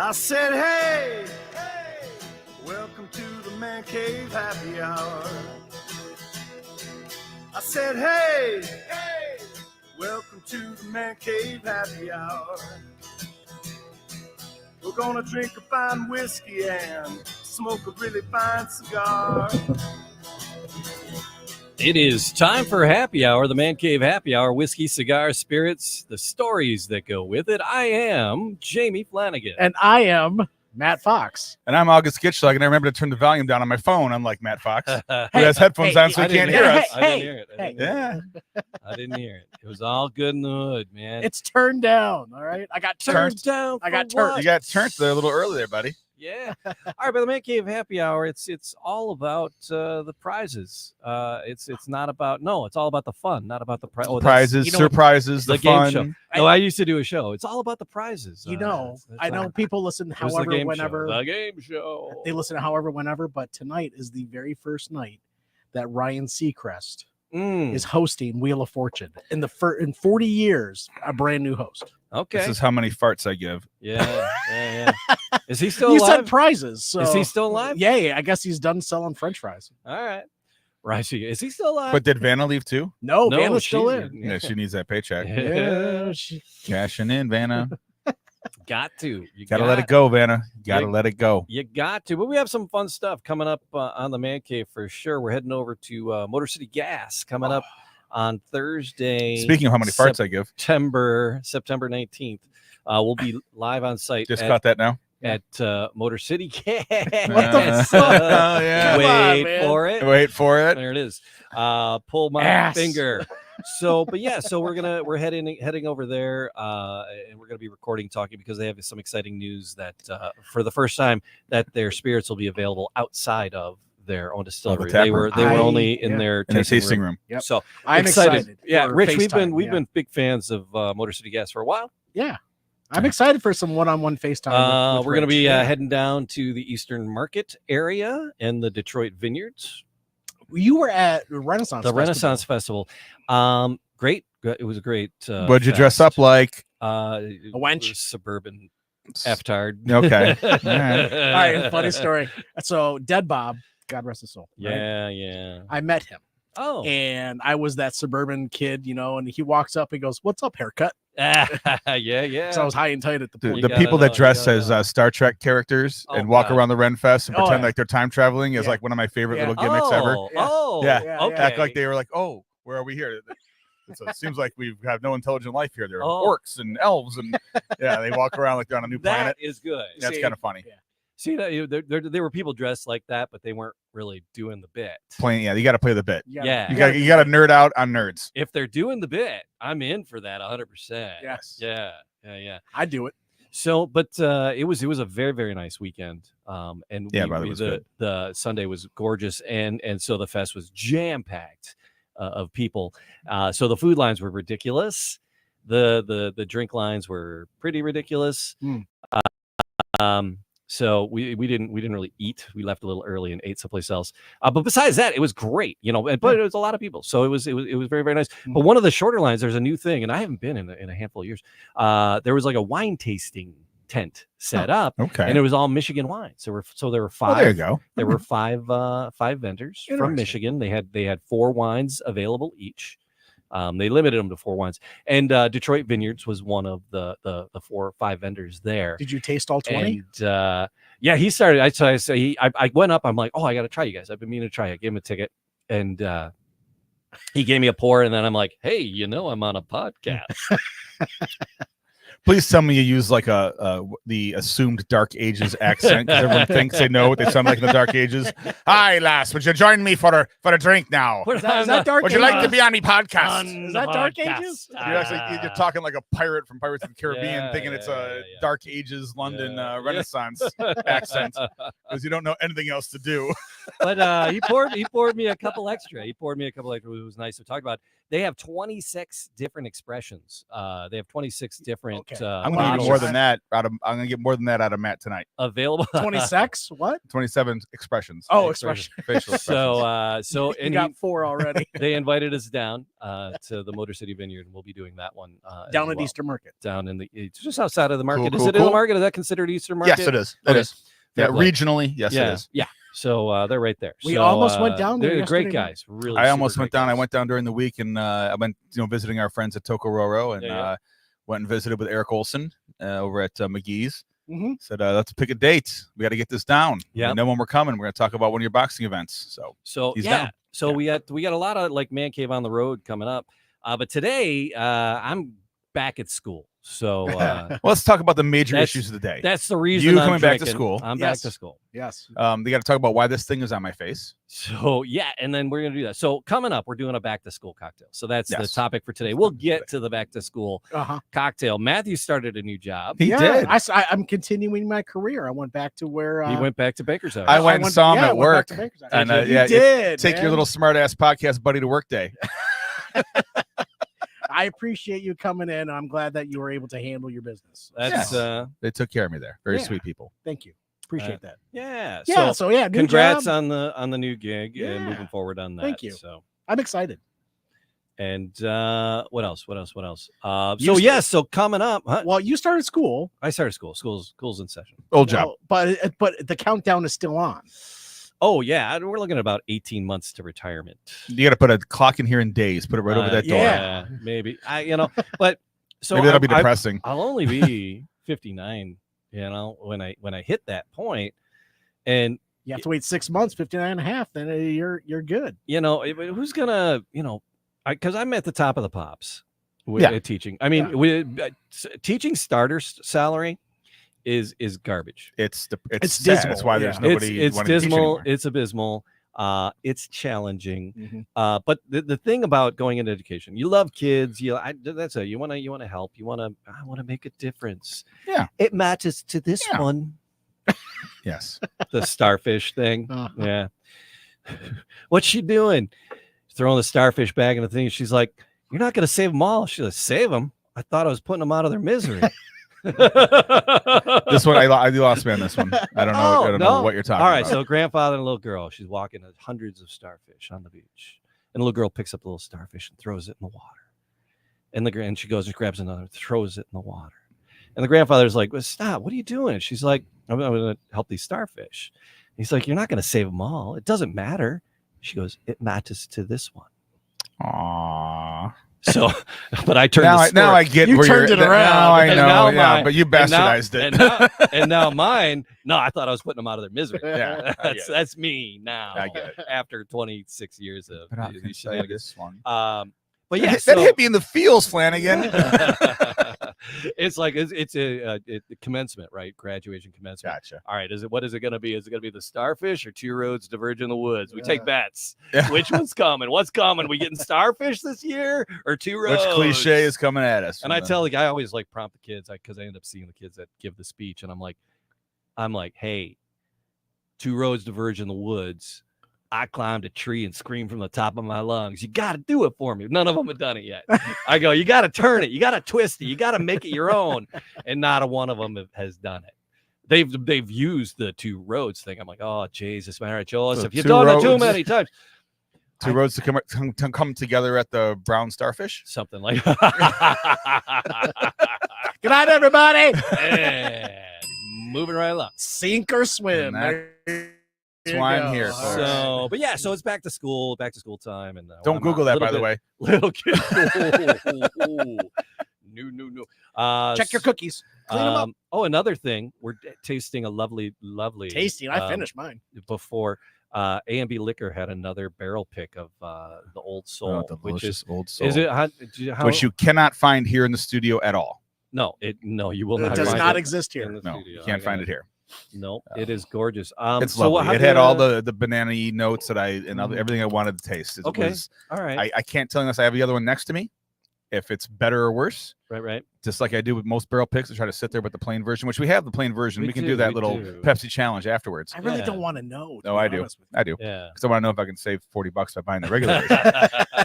I said, hey, welcome to the Man Cave Happy Hour. I said, hey, welcome to the Man Cave Happy Hour. We're gonna drink a fine whiskey and smoke a really fine cigar. It is time for Happy Hour, the Man Cave Happy Hour, whiskey, cigars, spirits, the stories that go with it. I am Jamie Flanagan. And I am Matt Fox. And I'm August Gitch, so I can remember to turn the volume down on my phone, unlike Matt Fox, who has headphones on so he can't hear us. I didn't hear it. Yeah. I didn't hear it. It was all good in the hood, man. It's turned down, all right? I got turned down. I got for turned. what? You got turned there a little early there, buddy. Yeah. All right, but the Man Cave Happy Hour, it's all about the prizes. It's not about it's all about the fun, not about the Prizes, surprises, the game fun. show. No, I used to do a show. It's all about the prizes. That's I know people listen It was the however, game whenever. show. The game show. They listen however, whenever, but tonight is the very first night that Ryan Seacrest is hosting Wheel of Fortune. In 40 years, a brand new host. Okay. This is how many farts I give. Yeah. Is he still You alive? said prizes. So Is he still alive? Yeah, I guess he's done selling French fries. All right. Right. Is he still alive? But did Vanna leave too? No, Vanna's still she- in. Yeah, she needs that paycheck. Yeah, Cashing in, Vanna. Got to. You Gotta let it go, Vanna. Gotta let it go. You got to. But we have some fun stuff coming up on the Man Cave for sure. We're heading over to Motor City Gas coming up on Thursday. Speaking of how many farts I give, September 19th. We'll be live on site. just caught that now. At Motor City Gas. What the fuck? Oh, yeah. Wait man. for it. Wait for it. There it is. Pull my Ass. finger. So we're heading over there, and we're gonna be recording, talking, because they have some exciting news that for the first time that their spirits will be available outside of their own distillery. tap They were room. only in their In the tasting room. Yep. So I'm excited. Yeah, for Rich, FaceTime, we've been big fans of Motor City Gas for a while. Yeah. I'm excited for some one-on-one FaceTime. with We're going to Rich. be Yeah. heading down to the Eastern Market area and the Detroit Vineyards. You were at Renaissance. The Festival. Renaissance Festival. Great. It was a great. What'd you dress up like? A wench? Suburban F-tard. Okay. All right, funny story. So Dead Bob, God rest his soul. right? Yeah. I met him. Oh. And I was that suburban kid, and he walks up and goes, "What's up, haircut?" Yeah. So I was high and tight at the The, point. the You people gotta that know, dress you as gotta know. Star Trek characters Oh, and walk God. around the Ren Fest and Oh, pretend yeah. like they're time traveling is Yeah. like one of my favorite Yeah. little gimmicks ever. Yeah. Yeah. Okay. Act like they were like, oh, where are we here? So it seems like we have no intelligent life here. There are Oh. orcs and elves, and they walk around like they're on a new planet. That is good. That's See, kind of funny. yeah. See that there were people dressed like that, but they weren't really doing the bit. Playing, you got to play the bit. Yeah. You got to nerd out on nerds. If they're doing the bit, I'm in for that 100%. Yes. Yeah. I do it. So, but it was a very, very nice weekend. And Yeah, brother, it was good. the Sunday was gorgeous, and so the fest was jam packed of people. So the food lines were ridiculous. The drink lines were pretty ridiculous. So we didn't really eat. We left a little early and ate someplace else. But besides that, it was great, but it was a lot of people. So it was very, very nice. But one of the shorter lines, there's a new thing, and I haven't been in a handful of years. There was like a wine tasting tent set up, Okay. and it was all Michigan wines. There were five. Well, there you go. There were five vendors from Interesting. Michigan. They had 4 wines available each. They limited them to 4 wines, and Detroit Vineyards was one of the 4 or 5 vendors there. Did you taste all 20? And yeah, he started. I went up. I'm like, oh, I got to try you guys. I've been meaning to try it. I gave him a ticket, and he gave me a pour, and then I'm like, hey, I'm on a podcast. Please tell me you use like the assumed Dark Ages accent, because everyone thinks they know what they sound like in the Dark Ages. Hi, lass. Would you join me for a drink now? We're Is that on the- Dark Would you Ages? like to be on the podcast? on Is the that Dark podcast. Ages? You're talking like a pirate from Pirates of the Caribbean, Yeah, thinking it's a yeah. Dark Ages London Yeah. Renaissance accent. because you don't know anything else to do. But he poured me a couple extra. He poured me a couple extra. It was nice to talk about. They have 26 different expressions. They have 26 different. Okay. I'm gonna get bottles more than that out of. I'm gonna get more than that out of Matt tonight. available. 26? What? 27 expressions. Oh, Expression. expression. Facial expressions. So You and got 4 already. they invited us down to the Motor City Vineyard, and we'll be doing that one Down as at well. Easter Market. Down in it's just outside of the market. Cool, Is it cool, in the cool. market? Is that considered Easter market? Yes, it is. It Okay. is. Yeah, Fair play. regionally, yes, yeah, it is. yeah. So they're right there. We So, almost went down there They're great yesterday night. guys. Really, I almost super went great down. I guys. went down during the week, and I went, visiting our friends at Tokororo, and Yeah. went and visited with Eric Olson over at McGee's. Mm-hmm. Said, let's pick a date. We got to get this down. Yeah. We know when we're coming. We're going to talk about one of your boxing events. So he's yeah. down. So Yeah. we got a lot of like Man Cave on the road coming up. But today I'm back at school. So well, let's talk about the major That's- issues of the day. that's the reason You I'm coming back to drinking. school. I'm back Yes. to school. Yes. They got to talk about why this thing is on my face. So yeah, and then we're gonna do that. So coming up, we're doing a back to school cocktail. So that's the Yes. topic for today. We'll get to the back to school Uh-huh. cocktail. Matthew started a new job. He yeah, did. I'm continuing my career. I went back to where He went back to Baker's house. I went and saw him at went back work, to Baker's House. and, You yeah, did. Take your man. little smart ass podcast buddy to work day. I appreciate you coming in. I'm glad that you were able to handle your business. That's So, They took care of me there. Very Yeah. sweet people. thank you. Appreciate that. yeah. Yeah. So So yeah, new congrats job. on the new gig Yeah. and moving forward on that. Thank you. So I'm excited. and what else? You So st- yes, so coming up, huh? Well, you started school, I started school. School's in session. Old job. well, but the countdown is still on. Oh yeah, we're looking at about 18 months to retirement. You got to put a clock in here in days. Put it right over that door. yeah. Maybe but so Maybe that'll be I- depressing. I'll only be 59, when I hit that point, and You have to wait 6 months, 59 and a half, then you're good. who's gonna, because I'm at the top of the pops with Yeah. teaching. I mean, teaching starter's salary is garbage. It's It's sad. dismal, That's why there's yeah. nobody. It's wanting to teach dismal. anymore. It's abysmal. It's challenging. Mhm. But the thing about going into education, you love kids. That's it. You want to help. I want to make a difference. Yeah. It matches to this Yeah. one, Yes. the starfish thing. Uh-huh. Yeah. What's she doing? Throwing the starfish bag in the thing. She's like, "You're not going to save them all." She's like, "Save them? I thought I was putting them out of their misery." This one, I lost me on this one. I don't know. Oh, I don't no. know what you're talking All right, about. so grandfather and a little girl. She's walking with hundreds of starfish on the beach, and the little girl picks up the little starfish and throws it in the water. And she goes and grabs another, throws it in the water. And the grandfather's like, "Well, stop! What are you doing?" She's like, "I'm going to help these starfish." He's like, "You're not going to save them all. It doesn't matter." She goes, "It matters to this one." Aww. So, but I turned Now, the I, now story. I get You where turned you're, it around, Now I and know. now Yeah, mine- but you and now- bastardized it. and now mine. No, I thought I was putting them out of their misery. Yeah, I get it. that's me now. I get it. After 26 years of But I these can say shenanigans. this one. But yeah, that so hit me in the feels, Flanagan. it's like it's a commencement, right? Graduation commencement. Gotcha. All right, what is it going to be? Is it going to be the starfish or two roads diverge in the woods? We Yeah. take bets. Yeah. Which one's coming? What's coming? We getting starfish this year or two roads? Which cliche is coming at us? And I tell the guy, I always like prompt the kids because I end up seeing the kids that give the speech, and I'm like, hey, two roads diverge in the woods. I climbed a tree and screamed from the top of my lungs. You got to do it for me. None of them have done it yet. I go, you got to turn it. You got to twist it. You got to make it your own. And not a one of them has done it. They've used the two roads thing. I'm like, oh, Jesus, Mary Joseph, So you've two done it too roads. many times. Two roads to come together at the brown starfish. Something like Good night, everybody. and moving right along. Sink or swim. And There you why I'm go. here, All folks. So, but yeah, so it's back to school time, and Don't Google that, by the way. Little kid, no. Check your cookies. Clean them up. Oh, another thing, we're tasting a lovely. Tasty. I finished mine. Before. A&B Liquor had another barrel pick of the Old Soul, which is old soul. is it how, which you cannot find here in the studio at all. no you will It not does find not it exist in here. the No, studio. you can't find it here. No, it is gorgeous. It's so lovely. how It do had you- all the banana-y notes that I and everything I wanted to taste. It Okay. was, all right. I can't tell you unless I have the other one next to me. if it's better or worse. Right. Just like I do with most barrel picks, I try to sit there with the plain version, which we have the plain version. We can do that we little do. Pepsi challenge afterwards. I really Yeah. don't want to know. to No, be I do. honest with you. I do. Yeah. Because I want to know if I can save $40 by buying the regular version.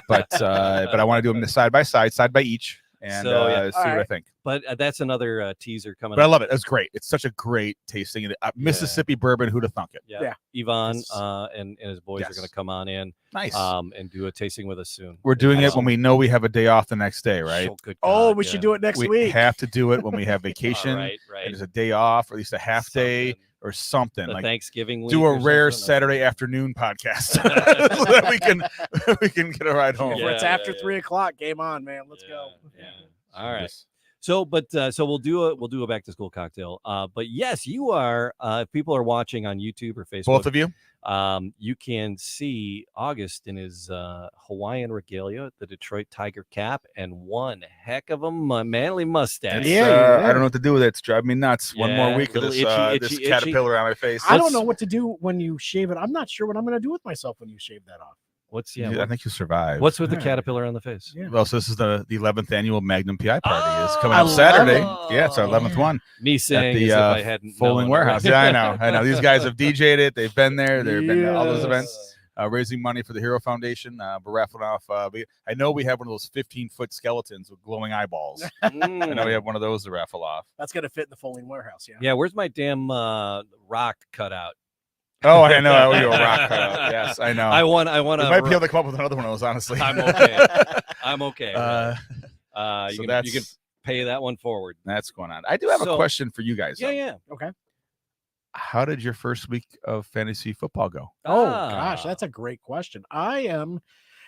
But I want to do them side by each, and So, yeah. see what I Alright. think. But that's another teaser coming But I up. love it. It's great. It's such a great tasting. Mississippi bourbon. Who'd have thunk it? Yeah. Yeah. Yvonne Yes. and his boys are Yes. going to come on in Nice. and do a tasting with us soon. We're doing it Excellent. when we know we have a day off the next day, right? Oh, good Oh, God, we yeah. should do it next We week. have to do it when we have vacation. Right. And there's a day off, or at least a half day Something. or something. The Like Thanksgiving week. do a or rare something. Saturday afternoon podcast so that we can get a ride home. If Yeah, it's after yeah. 3 o'clock, game on, man. Let's go. Yeah. All right. Yes. So we'll do a back to school cocktail. But yes, you are. If people are watching on YouTube or Facebook, Both of you? you can see August in his Hawaiian regalia, the Detroit Tiger cap, and one heck of a manly mustache. It's, Yeah, I don't know what to do with it. It's driving me nuts. One more Yeah, week of little this, itchy, this itchy. caterpillar on my face. I don't Let's- know what to do when you shave it. I'm not sure what I'm going to do with myself when you shave that off. What's I think you survived. what's with the Alright. caterpillar on the face? Yeah. Well, so this is the 11th annual Magnum PI party. It's coming I up love Saturday. it. Yeah, it's our 11th one Me at saying the as if I hadn't Folding known Warehouse. already. Yeah, I know. These guys have DJ'd it. They've been there. They've been to all those Yes. events, raising money for the Hero Foundation. We're raffling off. I know we have one of those 15-foot skeletons with glowing eyeballs. I know we have one of those to raffle off. That's going to fit in the folding warehouse. Yeah. Yeah, where's my damn rock cutout? Oh, I know. I owe you a rock cutout. Yes, I know. I want we to. might be able to come up with another one of those, honestly. I'm okay. I'm okay. Uh, you so can you can pay that one forward. that's going on. I do have a So- question for you guys. Yeah, though. yeah. Okay. How did your first week of fantasy football go? Oh, Ah. gosh. That's a great question. I am,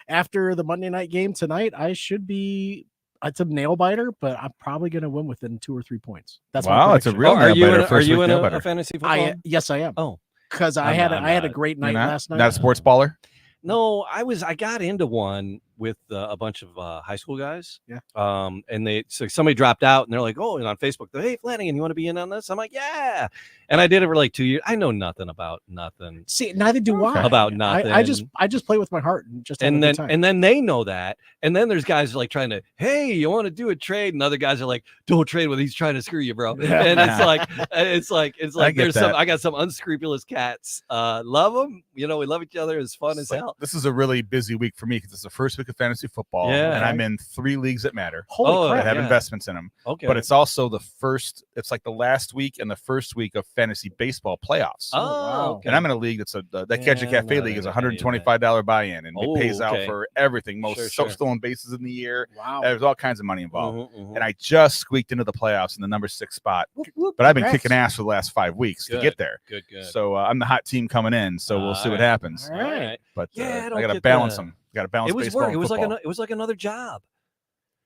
after the Monday night game tonight, I should be, it's a nail biter, but I'm probably going to win within 2 or 3 points. That's my Wow, it's a prediction. real Oh, are nail you biter, in a, first week nail biter. fantasy football? Yes, I am. Oh. Because I I'm had not- I had a I'm great You're night not? last night. Not a sports baller? No, I got into one with a bunch of high school guys. Yeah. And so somebody dropped out and they're like, oh, and on Facebook, they're, hey, Flanagan, you want to be in on this? I'm like, yeah. And I did it for like 2 years. I know nothing about nothing. See, neither do I. About nothing. I just play with my heart and just have a good time. And then they know that. And then there's guys like trying to, hey, you want to do a trade? And other guys are like, don't trade with. He's trying to screw you, bro. Yeah. And it's like get there's that. I got some unscrupulous cats. Love them. You know, we love each other. It's fun as So, hell. this is a really busy week for me because it's the first week of fantasy football, Yeah. and I'm in 3 leagues that matter Holy Oh, that crap! have yeah. investments in them. Okay. But it's also it's like the last week and the first week of fantasy baseball playoffs. oh, wow. okay. And I'm in a league that's that Yeah, Gadget I'm Cafe not league is in any of that. $125 buy-in, and Oh, it pays out okay. for everything. Most Sure. stolen bases in the year. Wow. There's all kinds of money involved. Mhm, mhm. And I just squeaked into the playoffs in the number 6 spot, Whoop, whoop, but I've been congrats. kicking ass for the last 5 weeks to Good. get there. Good. So I'm the hot team coming in. So we'll see what Alright. happens. All right. But Yeah, I I don't got to get balance the- them. Got to balance It was baseball work. and It was football. it was like another job.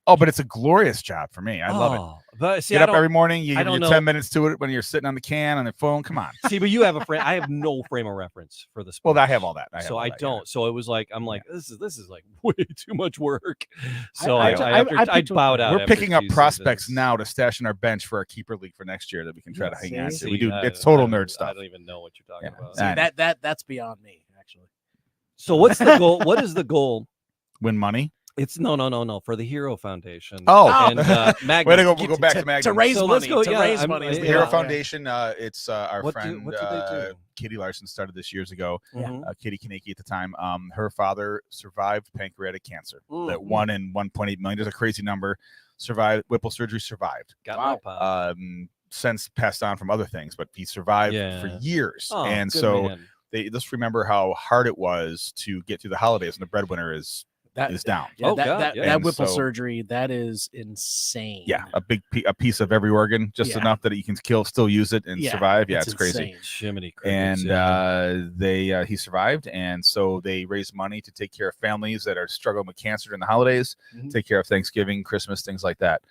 Oh, but it's a glorious job for me. I love it. Oh, But see, Get I up don't every morning. You I give don't your know. 10 minutes to it when you're sitting on the can on the phone. Come on. see, but you have a frame. I have no frame of reference for the Well, sport. I have all that. So I have all that, yeah. don't. So it was like I'm like this is like way too much work. So I I picked bowed out. We're after picking up 2 prospects seasons. now to stash in our bench for our keeper league for next year that we can try to hang on to. See, We do. I- It's total I nerd don't- I stuff. don't even know what you're talking Yeah. about. See, I know. that's beyond me, actually. So what's the goal? What is the goal? Win money. It's no for the Hero Foundation. Oh. and Magnum. Way to go. We'll go back to to Magnum. raise So let's money. go- To yeah, raise I'm- money is yeah. the The Hero goal, Foundation. It's our What do friend they do? Katie Larson started this years ago. Mhm. Katie Kaneki at the time. Her father survived pancreatic cancer. Mm. That 1 in 1.8 million. There's a crazy number. Survived Whipple surgery. Survived. Got Wow. my pop. Since passed on from other things, but he survived Yeah. for years. Oh, and good so man. they just remember how hard it was to get through the holidays, and the breadwinner is down. Yeah, Oh, that, God, that, yeah. that And Whipple so- surgery, that is insane. Yeah, a piece of every organ, just Yeah. enough that you can still use it and Yeah, survive. Yeah, it's crazy. insane. Jiminy And crickets, he survived, and so they raised money to take care of families that are struggling with cancer during the holidays, Mhm. take care of Thanksgiving, Christmas, things like that.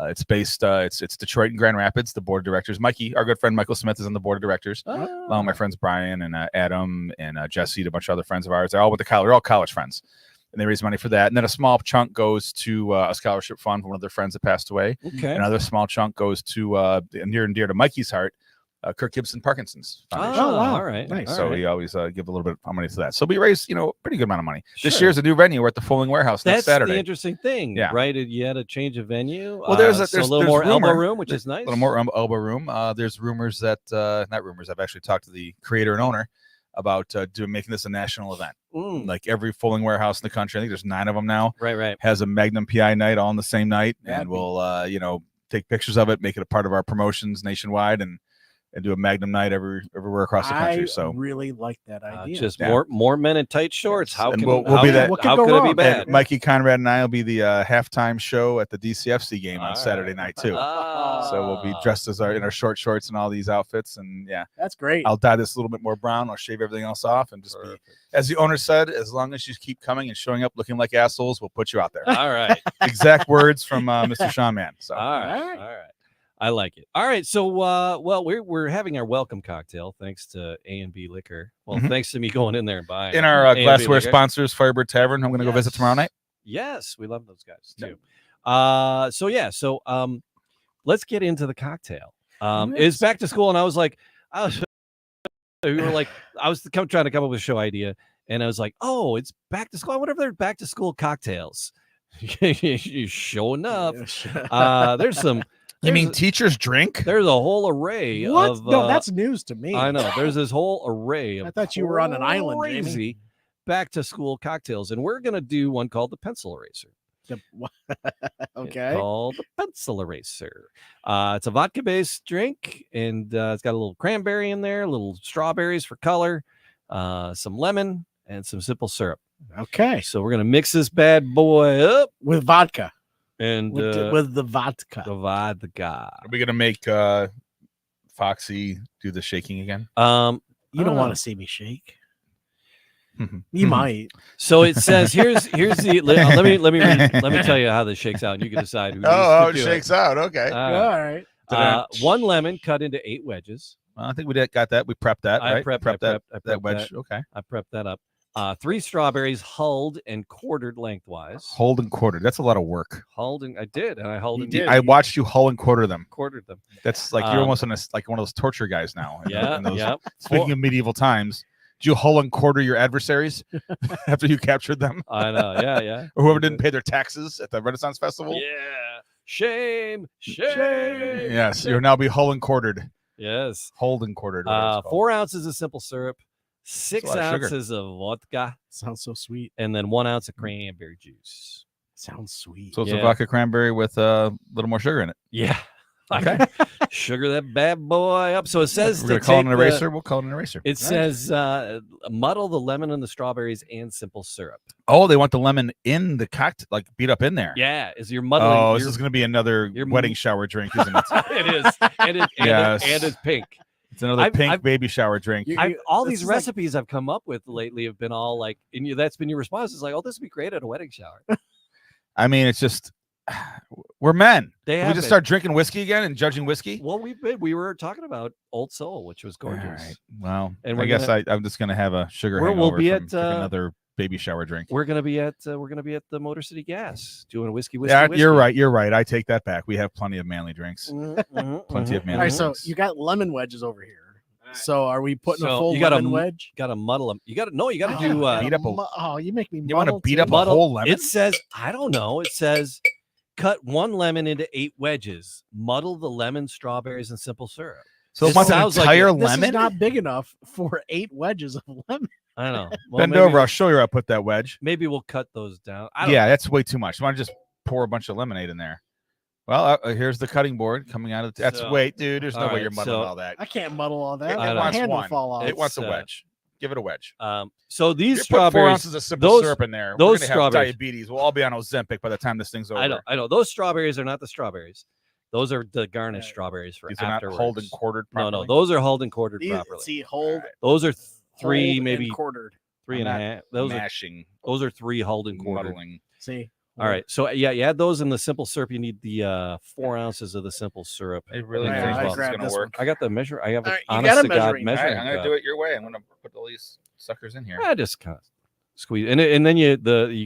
It's based. It's Detroit and Grand Rapids. The board of directors, Mikey, our good friend Michael Smith, is on the board of directors. Oh. Along with my friends Brian and Adam and Jesse, and a bunch of other friends of ours. They're all with the college. They're all college friends, and they raise money for that. And then a small chunk goes to a scholarship fund for one of their friends that passed away. Okay. Another small chunk goes to near and dear to Mikey's heart, Kirk Gibson Parkinson's Foundation. Oh, wow. All right. Nice. all So right. we always give a little bit of money to that. So we raised, a pretty good amount of money. This Sure. year's a new venue. We're at the Fulling Warehouse That's next Saturday. the interesting thing, Yeah. right? You had a change of venue. Well, there's so a little more elbow room, which is nice. A little more elbow room. There's rumors that not rumors. I've actually talked to the creator and owner about making this a national event. Mm, Like every Fulling Warehouse in the country, I think there's 9 of them now, right. has a Magnum PI night all on the same night, That'd and we'll take pictures of it, make it a part of our promotions nationwide, and do a Magnum night everywhere across the country. I So really like that idea. Just Yeah. more men in tight shorts. Yes. How And can we'll how be can- that- What could how go could it be wrong? bad? and Mikey Conrad and I will be the halftime show at the DCFC game on All Saturday right. night too. Ah. So we'll be dressed as in our short shorts and all these outfits, and That's great. I'll dye this a little bit more brown. I'll shave everything else off, and just be, Perfect. as the owner said, as long as you keep coming and showing up looking like assholes, we'll put you out there. All right. Exact words from Mr. Sean Mann. So All right. All right. All right. I like it. All right. So, we're having our welcome cocktail thanks to A&B Liquor. Well, Mhm. thanks to me going in there and buying in it. our A&B glassware Liquor. sponsors, Firebird Tavern, I'm going to go visit tomorrow night. Yes, we love those guys Yeah. too. So let's get into the cocktail. It's back to school, and I was we were like, I was trying to come up with a show idea, and I was like, oh, it's back to school. I wonder if they're back to school cocktails. You're showing up. There's some. You mean there's- teachers drink? There's a whole array what? of. No, that's news to me. I know. There's this whole array of. I thought you were on an island, Jamie. crazy back to school cocktails, and we're gonna do one called the pencil eraser. It's Okay. called the pencil eraser. It's a vodka based drink, and it's got a little cranberry in there, little strawberries for color, some lemon, and some simple syrup. Okay. So we're gonna mix this bad boy up With vodka. and With the vodka. the vodka. Are we going to make Foxy do the shaking again? You don't Oh. want to see me shake. Mhm. You might. So it says here's the let me tell you how this shakes out, and you can decide who. Oh, needs it to do shakes out. Okay. All All right. right. 1 lemon cut into 8 wedges. Well, I think we got that. We prepped that, I right? prepped that that wedge. Okay. I prepped that up. 3 strawberries hulled and quartered lengthwise. Hold and quartered. That's a lot of work. Hulled and I did, and I hulled You and did. I watched you hull and quarter them. quartered them. That's like you're almost like one of those torture guys now. Yeah, in those, yeah. Speaking of medieval times, did you hull and quarter your adversaries after you captured them, I know. Yeah, yeah. or whoever didn't pay their taxes at the Renaissance Festival? Yeah. Shame. Yes, you'll now be hull and quartered. Yes. Hold and quartered. whatever it's called. 4 ounces of simple syrup, 6 lot of sugar. ounces of vodka, Sounds so sweet. and then 1 ounce of cranberry juice. Sounds sweet. So it's Yeah. a vodka cranberry with a little more sugar in it. Yeah. Okay. Sugar that bad boy up. So it says We're to gonna call it take an the- eraser. We'll call it an eraser. It says muddle the lemon and the strawberries and simple syrup. Oh, they want the lemon in the cocktail, like beat up in there. Yeah, is you're muddling. Oh, this you're- is going to be another you're- wedding shower drink, isn't it? it is, and Yes. it's pink. It's another I've- pink I've- baby shower drink. You- All this these is like- recipes I've come up with lately have been all like, and that's been your response. It's like, oh, this would be great at a wedding shower. I mean, it's just we're men. They Can have we just been. start drinking whiskey again and judging whiskey? Well, we were talking about Old Soul, which was gorgeous. All right. Well, And I we're guess gonna- I'm just going to have a sugar We'll hangover be from at, drinking another baby shower drink. We're gonna be at the Motor City Gas doing a whiskey. Yeah, whiskey. you're right. You're right. I take that back. We have plenty of manly drinks. Mhm, Plenty mhm, of All manly right, mhm. so drinks. you got lemon wedges over here. So are we putting a So full you gotta lemon m- wedge? Got to muddle them. You got to You got to Oh, do. beat up a- oh, you make me. You want to muddle beat too. up a Muddle- whole lemon? It says I don't know. It says cut 1 lemon into 8 wedges. Muddle the lemon, strawberries, and simple syrup. So It it wants an sounds like entire it. This lemon? is not big enough for 8 wedges of lemon. I don't know. Well, Bend maybe, over. I'll show you where I put that wedge. Maybe we'll cut those down. I don't Yeah, that's way too much. You want to just pour a bunch of lemonade in there? Well, here's the cutting board coming out of the. That's So- wait, dude. There's no all way right, you're muddling so- all that. I can't muddle all that. It I know. My wants hand will one. fall off. It wants a It's, wedge. Give it a wedge. So these You put 4 strawberries. ounces of simple those- syrup in there. those We're gonna have strawberries- diabetes. We'll all be on Ozempic by the time this thing's over. I know. Those strawberries are not the strawberries. Those are the garnish Right. strawberries for These are not afterwards. hold and quartered No, properly. no, those are hulled and quartered These, properly. see, hold, Those are hold 3, and maybe quartered. 3 and a I'm half. Those are mashing, those are 3 hulled and quartered. muddling. See. All right. So yeah, you add those in the simple syrup. You need the 4 ounces of the simple syrup. I really Right, think I this is grabbed gonna this work. I got the measure. I have All an right, you honest got a to God measuring- All right, measuring I'm gonna cup. do it your way. I'm gonna put all these suckers in here. I just kind of squeeze, and then you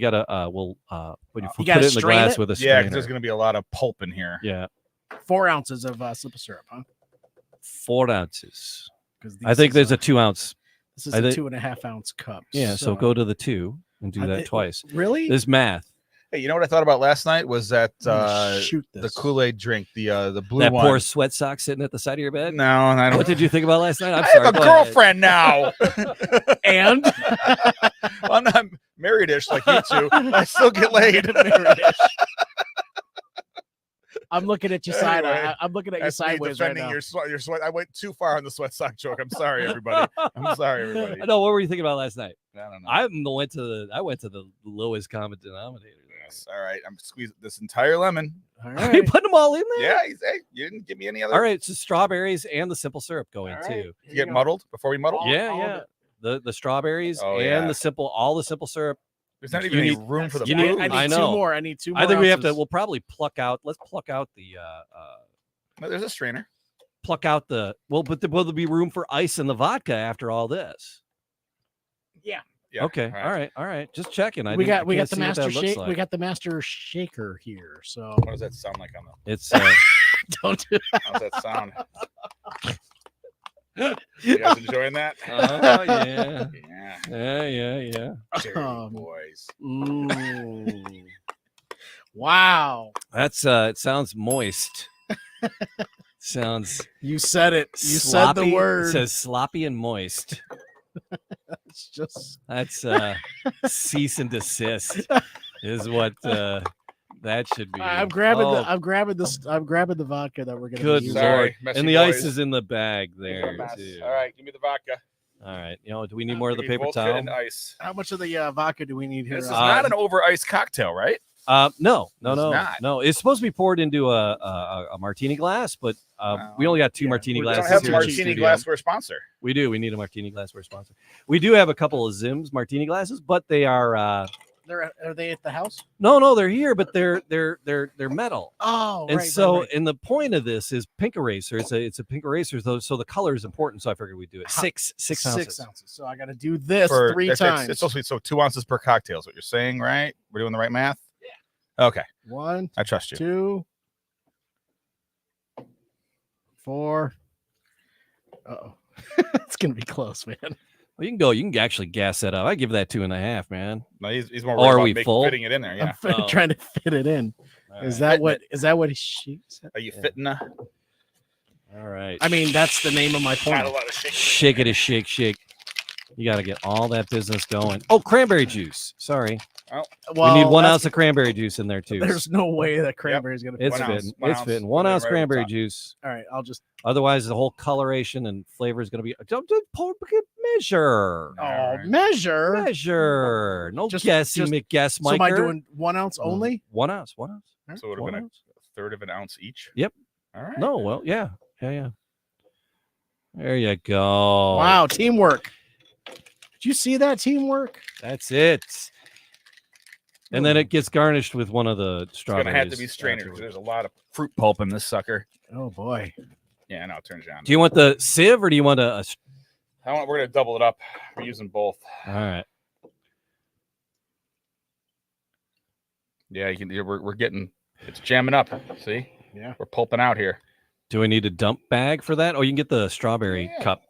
gotta when you You put gotta it in the strain glass it? with a Yeah, strainer. because there's gonna be a lot of pulp in here. Yeah. 4 ounces of simple syrup, huh? 4 ounces. 'Cause I think there's a 2 ounce. This is I a think- 2.5 ounce cup. Yeah, so go to the 2 and do that twice. Really? This math. Hey, you know what I thought about last night was that I'm gonna shoot the this. Kool-Aid drink, the blue That one. poor sweat sock sitting at the side of your bed. No, I don't. What did you think about last night? I'm I sorry. have a go ahead. girlfriend now. And I'm not married-ish like you two. I still get laid. I'm looking at you Anyway, I'm looking at you That's me sideways right defending now. your sweat. I went too far on the sweat sock joke. I'm sorry, everybody. I'm sorry, everybody. No, what were you thinking about last night? I don't know. I went to the lowest common denominator. Yes, all right. I'm squeezing this entire lemon. All Are you right. putting them all in there? Yeah, hey, you didn't give me any other. All right, so strawberries and the simple syrup go in All right. too. Here You get go. muddled before we muddle. All- Yeah, all of yeah. it. The strawberries Oh, and yeah. all the simple syrup. There's not You even any need- room for the you I need- booze. need I two know. more. I need 2 more. I think we have to. ounces. We'll probably pluck out. Let's pluck out the. No, there's a strainer. Pluck out the. Well, but will there be room for ice in the vodka after all this? Yeah. Yeah. Okay. All right. Just checking. We got can't the see what master that looks shake. like. We got the master shaker here. So What does that sound like on the? It's. don't do How's that sound? You guys enjoying that? Oh yeah. Yeah. Yeah. Dirty Um, boys. Ooh. Wow. That's. It sounds moist. Sounds. You said it. You sloppy. said the word. It says sloppy and moist. It's just That's cease and desist is what that should be. I'm grabbing Oh, I'm grabbing the vodka that we're gonna good be using. Sorry, lord. messy And the ice boys. is in the bag All there too. right, give me the vodka. All right. Do we need more of the We paper both fit towel? in ice. How much of the vodka do we need here? This is Uh, not an over ice cocktail, right? No. It's not. No. It's supposed to be poured into a martini glass, but we only got 2 martini we We don't glasses don't have here a in the martini studio. glassware sponsor. We do. We need a martini glassware sponsor. We do have a couple of Zim's martini glasses, but they are Are they at the house? no, they're here, but they're metal. Oh, And right, so, right. and the point of this is pink eraser. It's a pink eraser, so the color is important. So I figured we'd do it. How- Six ounces. 6 ounces. So I got to do this For- 3 that's- times. It's supposed to be so 2 ounces per cocktail is what you're saying, right? We're doing the right math? Yeah. Okay. 1, I trust you. 2, 4. Uh-oh. It's gonna be close, man. Well, you can go. You can actually gas that up. I give that 2.5, man. No, he's more Oh, worried are about we full? fitting it in there. Yeah. I'm Oh. trying to fit it in. Is that what she said? Are you Yeah. fitting? All right. I mean, that's the name of my Not point. a lot of shaking. shake it, shake. You got to get all that business going. Oh, cranberry juice. Sorry, Well, we need 1 that's- ounce of cranberry juice in there too. There's no way that cranberry is gonna. It's 1 ounce, fitting. 1 It's ounce, fitting. put 1 it ounce right over cranberry top. juice. All right, I'll just. Otherwise, the whole coloration and flavor is going to be. Don't measure. Oh, All right. measure. Measure. No Just- guessing, just- McGuess, So am I Miker. doing 1 ounce only? 1 ounce. 1 ounce. So it would have 1 been ounce. a third of an ounce each. Yep. All right. No, well, yeah. There you go. Wow, teamwork. Did you see that teamwork? That's it. And then it gets garnished with one of the It's strawberries. gonna have to be strainers. afterwards. There's a lot of fruit pulp in this sucker. Oh boy. Yeah, no, it turns you on. Do you want the sieve or do you want a We're gonna double it up. We're using both. all right. Yeah, you can. We're getting. It's jamming up. See? Yeah. We're pulping out here. Do we need a dump bag for that? Oh, you can get the strawberry Yeah. cup.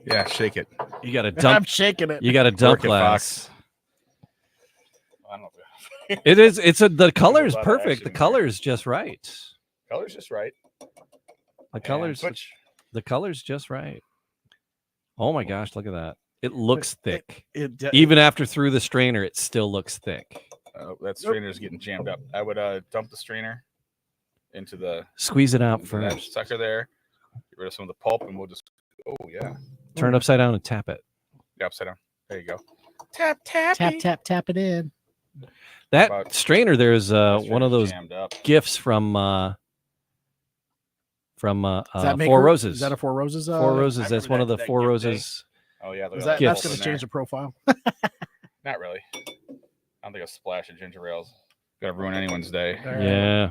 Yeah, shake it. You got a I'm dump. shaking it. You got a dump Work it, glass. I don't know. If It is. It's the color is lot of perfect. action The in color is just right. color's just right. The color's Switch. the color's just right. Oh my gosh, look at that. It looks thick. It Even after through the strainer, it still looks thick. That strainer's getting jammed up. I would dump the strainer into the Squeeze it out into that first. sucker there. Get rid of some of the pulp, and we'll just. Oh yeah. Turn it upside down and tap it. Yeah, upside down. There you go. Tap tap tap it in. That About- strainer, there's one of those jammed up. gifts from Does that make Four her- Roses. Is that a Four Roses? Four Roses. I That's remember one of the that Four gift day. Roses. Oh yeah, Is there's that's pulp going in to change there. the profile? Not really. I don't think a splash of ginger ale's gonna ruin anyone's day. All right. Yeah.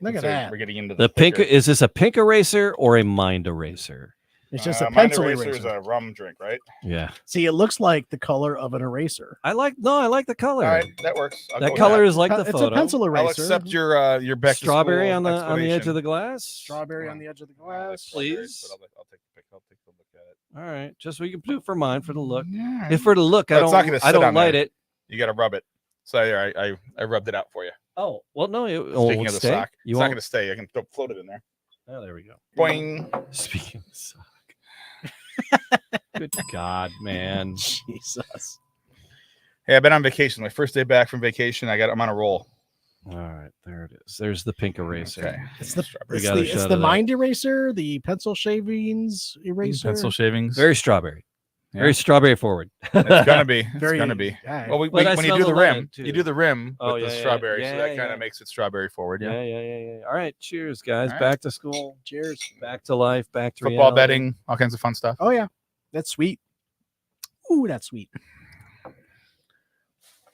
Look at So that. We're getting into The pink thicker- is this a pink eraser or a mind eraser? It's just a Mind pencil eraser is eraser. a rum drink, right? Yeah. See, it looks like the color of an eraser. I like the color. All right, that works. I'll go That with color is like the It's photo. a pencil eraser. I'll accept your back to Strawberry school on the edge of explanation. the glass. Strawberry on the edge of the glass. Please. But I'll take the pic. I'll take a look at it. All right, just so we can do it for mine for the look. Yeah. If for the look, But it's not gonna I sit don't on light there. it. You got to rub it. So here, I rubbed it out for you. Oh well, no, it Speaking won't of the stay. sock, You it's not won't. going to stay. I can float it in there. Oh, there we go. Boing. Speaking of the sock. Good God, man. Jesus. Hey, I've been on vacation. My first day back from vacation. I'm on a roll. All right, there it is. There's the pink eraser. Okay. It's the Strawberry. it's gotta the, shut it's it the up. mind eraser, the pencil shavings eraser. Pencil shavings. Very strawberry. Yeah. Very strawberry forward. It's gonna be. It's Very- gonna be. yeah. Well, But I when you smell do the the rim, lemon, too. you do the rim Oh, with yeah, the yeah, strawberry, so yeah, that kind yeah. of makes it strawberry forward. Yeah. Yeah. All right, cheers, guys. All right. Back to school. Cheers. Back to life. Back to Football reality. betting, all kinds of fun stuff. Oh yeah, that's sweet. Ooh, that's sweit.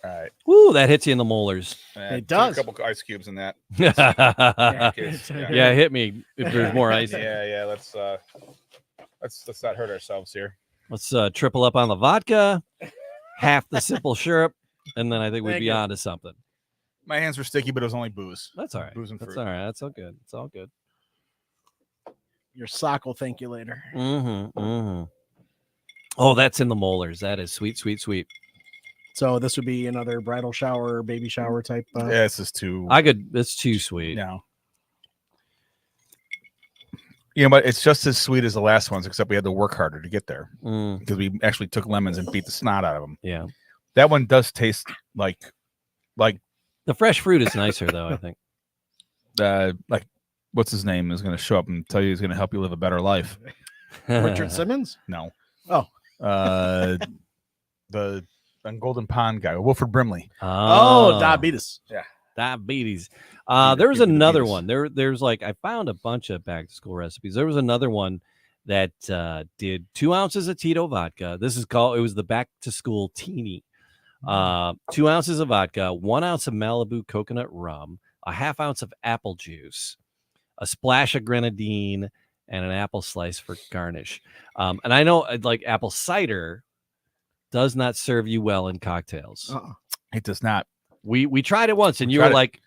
All right. Woo, that hits you in the molars. It took does. A couple ice cubes in that. yeah, Case, hit me if there's more ice. Yeah. Let's not hurt ourselves here. Let's triple up on the vodka, half the simple syrup, and then I think we'd Thank be you. on to something. My hands were sticky, but it was only booze. That's all right. Booze and That's fruit. all right. That's all good. It's all good. Your sock will thank you later. Mm-hmm. Oh, that's in the molars. That is sweet, sweet, sweet. So this would be another bridal shower, baby shower type. Yeah, this is too. It's too sweet. No. You know, but it's just as sweet as the last ones, except we had to work harder to get there Mm, because we actually took lemons and beat the snot out of them. yeah. That one does taste like The fresh fruit is nicer, though, I think. what's his name is going to show up and tell you he's going to help you live a better life. Richard Simmons. No. Oh. The Golden Pond guy, Wilford Brimley. Oh, diabetes. Diabetes. Beat There was the another beats. one. There's like I found a bunch of back to school recipes. There was another one that did 2 ounces of Tito vodka. It was the back to school teeny. 2 ounces of vodka, 1 ounce of Malibu coconut rum, a half ounce of apple juice, a splash of grenadine, and an apple slice for garnish. And I know like apple cider does not serve you well in cocktails. It does not. We tried it once, and you Tried were it. like,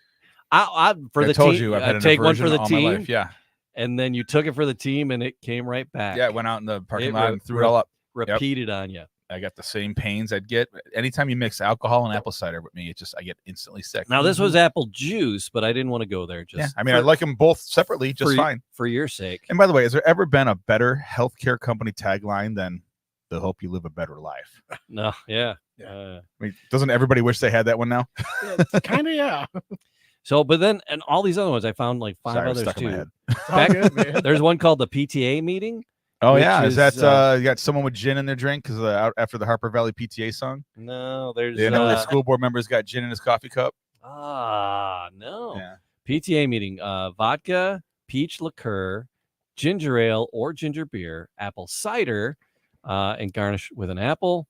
"I for I the told team, you I've had an take one for aversion the all team." my life. Yeah. And then you took it for the team, and it came right back. Yeah. It went out in the parking It lot re- and threw it all up. repeated on you. I got the same pains I'd get anytime you mix alcohol and apple cider with me. I get instantly sick. Now this was apple juice, but I didn't want to go there. Just yeah. I mean, I like them both separately, just fine. for your sake. And by the way, has there ever been a better healthcare company tagline than "They'll help you live a better life"? No, yeah. I mean, doesn't everybody wish they had that one now? Kind of, yeah. So, but then, and all these other ones, I found like 5 Sorry, it was others stuck in my too. head. It's all Back- good, man. There's one called the PTA meeting. Oh Which yeah, is is, that you got someone with gin in their drink because after the Harper Valley PTA song? No, there's You know, the school board members got gin in his coffee cup. no. Yeah. PTA meeting, vodka, peach liqueur, ginger ale or ginger beer, apple cider, and garnish with an apple.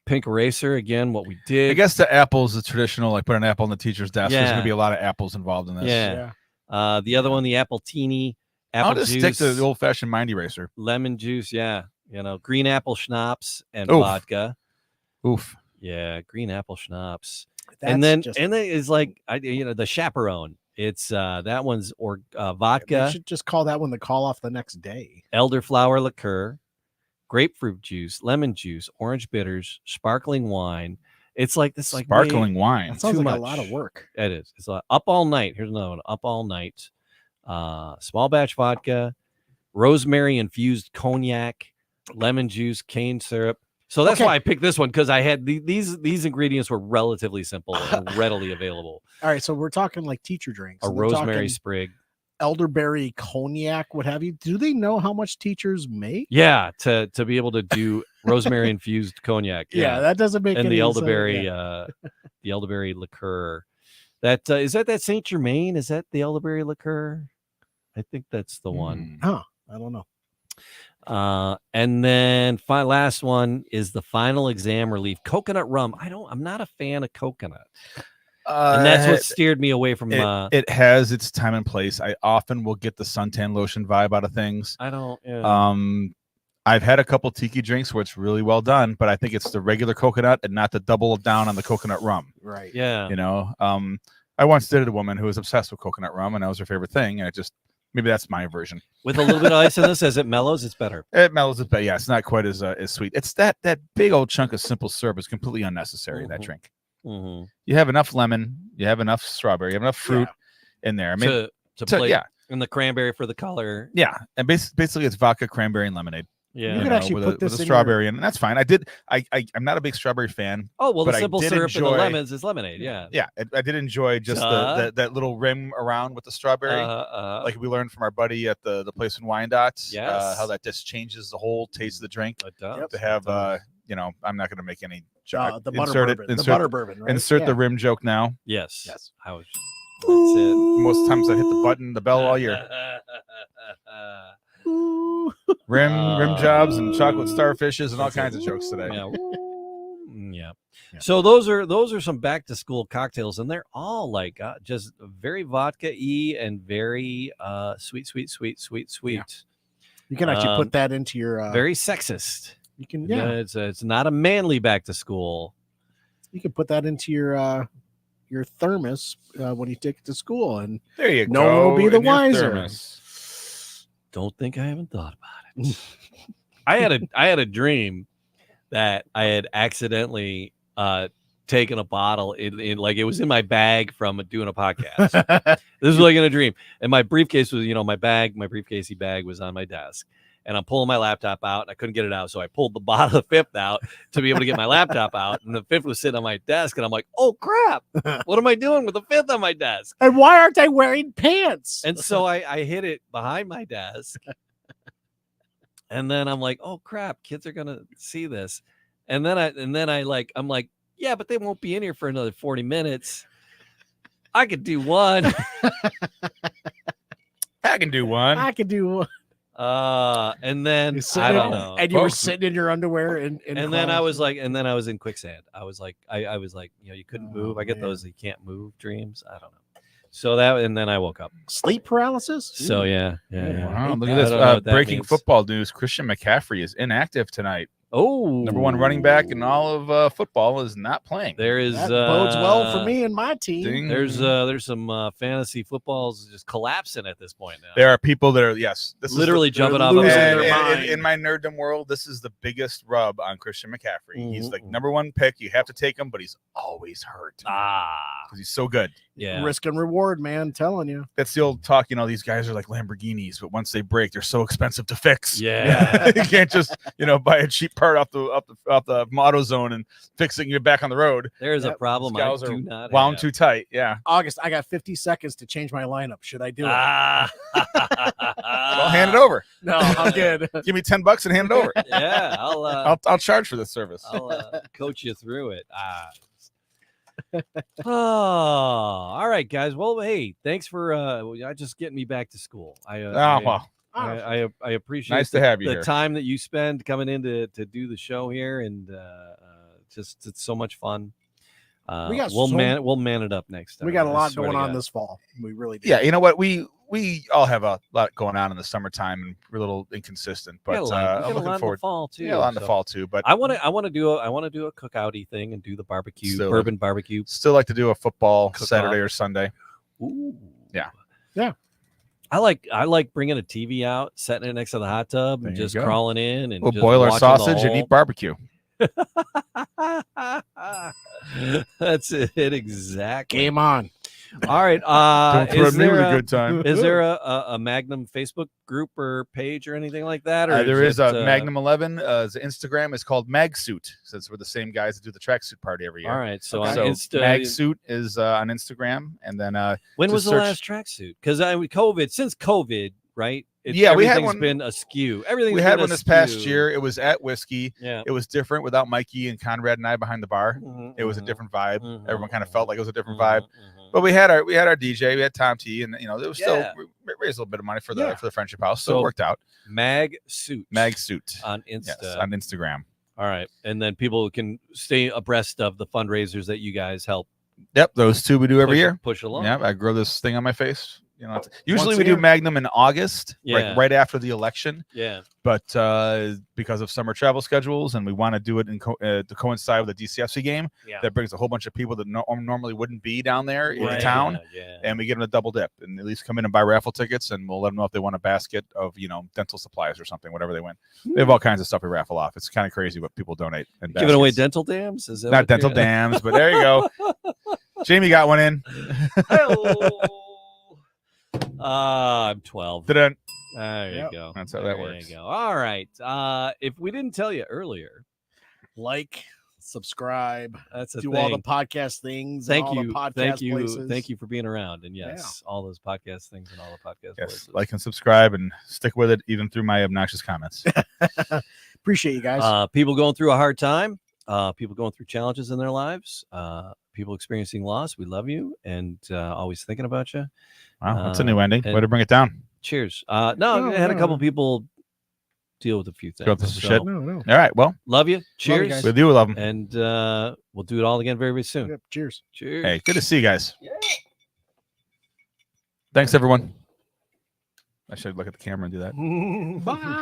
Pink eraser, again, what we did. I guess the apples is traditional. Like put an apple on the teacher's desk. There's Yeah. gonna be a lot of apples involved in this. Yeah. Yeah. The other one, the apple teeny, apple I'll just juice, stick to the old-fashioned mind eraser. lemon juice. Yeah. Green apple schnapps and Oof. vodka. Oof. Yeah. Green apple schnapps. That's and then just, it's like, the chaperone. It's that one's they vodka, should just call that one the call off the next day. elderflower liqueur, grapefruit juice, lemon juice, orange bitters, sparkling wine. It's like this, like Sparkling wine. That sounds too like a much. lot of work. It is. It's up all night. Here's another one. Up all night. Small batch vodka, rosemary infused cognac, lemon juice, cane syrup. So that's Okay. why I picked this one because I had these ingredients were relatively simple and readily available. All right, so we're talking like teacher drinks. A and we're rosemary talking sprig. elderberry cognac, what have you. Do they know how much teachers make? Yeah, to be able to do rosemary infused cognac. Yeah, that doesn't make and any the sense. elderberry, Yeah. the elderberry liqueur. That is that Saint Germain? Is that the elderberry liqueur? I think that's the one. Huh, I don't know. And then last one is the final exam relief coconut rum. I'm not a fan of coconut. and that's what steered me away from. It has its time and place. I often will get the suntan lotion vibe out of things. I don't. Yeah. I've had a couple tiki drinks where it's really well done, but I think it's the regular coconut and not the double down on the coconut rum. Right. Yeah. You know, I once dated a woman who was obsessed with coconut rum, and that was her favorite thing. And it just maybe that's my version. With a little bit of ice in this, as it mellows, it's better. It mellows a bit. Yeah, it's not quite as sweet. It's that big old chunk of simple syrup is completely unnecessary in that drink. Mm-hmm. You have enough lemon, you have enough strawberry, you have enough fruit in there. I mean, to play, yeah, and the cranberry for the color. yeah, and basically it's vodka, cranberry, and lemonade. Yeah, You could actually put this with a in strawberry in, and that's fine. I'm not a big strawberry fan. Oh well, the but I simple did syrup and the enjoy- lemons is lemonade. Yeah. Yeah, I did enjoy just that little rim around with the strawberry. Like we learned from our buddy at the place in Wyandotte, Yes. how that just changes the whole taste of the drink. it does. To have, I'm not going to make any joke. The butter bourbon. The butter bourbon. Right? Insert the Yeah. rim joke now. Yes. Yes. I was. That's it. Most times I hit the button, the bell all year. Ooh. Rim jobs and chocolate starfishes and all kinds of jokes today. Yeah. Yeah. So those are some back to school cocktails, and they're all like just very vodka-y and very sweet. Yeah. You can actually put that into your Very sexist. You can It's not a manly back to school. You can put that into your thermos when you take it to school, and There you no go. one will be the in your wiser. thermos. Don't think I haven't thought about it. I had a dream that I had accidentally taken a bottle in like it was in my bag from doing a podcast. This was like in a dream, and my briefcase was, my briefcasey bag was on my desk, and I'm pulling my laptop out, and I couldn't get it out, so I pulled the bottle of fifth out to be able to get my laptop out, and the fifth was sitting on my desk, and I'm like, oh crap, what am I doing with the fifth on my desk? And why aren't I wearing pants? And so I hid it behind my desk. And then I'm like, oh crap, kids are gonna see this. And then I'm like, yeah, but they won't be in here for another 40 minutes. I could do one. I can do one. I could do. And then You I don't know. And you were sitting in your underwear, and then I was like, and then I was in quicksand. I was like, you couldn't move. I get man. those you can't move dreams. I don't know. So that, and then I woke up. sleep paralysis. So yeah. Wow, look I at this. don't know what that Breaking means. football news. Christian McCaffrey is inactive tonight. Oh, Number one running back in all of football is not playing. There is That bodes well for me and my team. Ding. There's some fantasy footballs just collapsing at this point now. There are people that are, yes. This Literally is jumping they're off of losing it. their mind. in my nerddom world, this is the biggest rub on Christian McCaffrey. He's like Mhm. number one pick. You have to take him, but he's always hurt because he's so good. Yeah. Risk and reward, man. I'm telling you. That's the old talk. These guys are like Lamborghinis, but once they break, they're so expensive to fix. Yeah. You can't just buy a cheap part off the auto zone and fix it and get back on the road. There's a Yep. problem These I gals do are not wound have. too tight. Yeah. August, I got 50 seconds to change my lineup. Should I do it? Well, hand it over. No, I'm good. Give me $10 and hand it over. Yeah, I'll charge for this service. I'll coach you through it. Oh, all right, guys. Well, hey, thanks for just getting me back to school. Well, I appreciate nice to have you the here. time that you spend coming in to do the show here, and just it's so much fun. We got we'll so- man it up next time. We got a I lot swear going to on God. this fall. We really do. Yeah, you know what? We all have a lot going on in the summertime, and we're a little inconsistent. We got But a lot- we got I'm a lot looking in the forward. fall too. Yeah, a lot in the so fall too. But I want to do a cookouty thing and do the barbecue, Still- bourbon barbecue. still like to do a football Cook Saturday off. or Sunday. Ooh. Yeah. Yeah. I like bringing a TV out, setting it next to the hot tub, and There you just go. crawling in and We'll just boil our watching the sausage and whole- eat barbecue. That's it exactly. Game on. All right. Don't throw me with a good time. is there a Magnum Facebook group or page or anything like that? Or There is it, a Magnum 11. The Instagram is called Magsuit, since we're the same guys that do the tracksuit party every year. All right. So Okay. on So Insta, Magsuit is on Instagram, and then when just was the search- last tracksuit? Because since COVID, right? Yeah, we had everything's one- been askew. Everything we had one this past year. It was at Whiskey. Yeah. It was different without Mikey and Conrad and I behind the bar. Mhm, It was a mhm, different vibe. mhm, Everyone kind of mhm, felt like it was a different mhm, vibe. mhm. But we had our DJ, we had Tom T, and it was still Yeah. we raised a little bit of money for the Yeah. Friendship House, so So- it worked out. Mag Suit. Magsuit, on Insta. yes, on Instagram. All right. And then people can stay abreast of the fundraisers that you guys help Yep, those two we do every year. Push along. Yeah, I grow this thing on my face. You know, usually Once we a do year. Magnum in August, Yeah. right after the election. Yeah. But because of summer travel schedules, and we want to do it to coincide with the DCFC game, Yeah. that brings a whole bunch of people that normally wouldn't be down there in Right. town, Yeah. and we give them a double dip, and at least come in and buy raffle tickets, and we'll let them know if they want a basket of dental supplies or something, whatever they win. We have all kinds of stuff we raffle off. It's kind of crazy what people donate. In Giving away baskets. dental dams? Is that Not what dental you're- dams, but there you go. Jamie got one in. I'm 12. Didn't. There you Yep. go. That's how that There works. you go. All right. If we didn't tell you earlier, Like, subscribe, that's a do thing. all the podcast things. Thank and all you, the podcast thank you, places. thank you for being around. And yes, all those podcast things and all the podcast Yes, places. like and subscribe, and stick with it even through my obnoxious comments. Appreciate you guys. People going through a hard time, people going through challenges in their lives, people experiencing loss. We love you and always thinking about you. Wow, that's a new ending. Way and- to bring it down. Cheers. No, I had a couple people deal with a few things. Go through some So, shit. no. All right, well, love you. Cheers. guys. we do love them. And we'll do it all again very, very soon. Yep, cheers. Cheers. Hey, good to see you guys. Thanks, everyone. I should look at the camera and do that. Bye.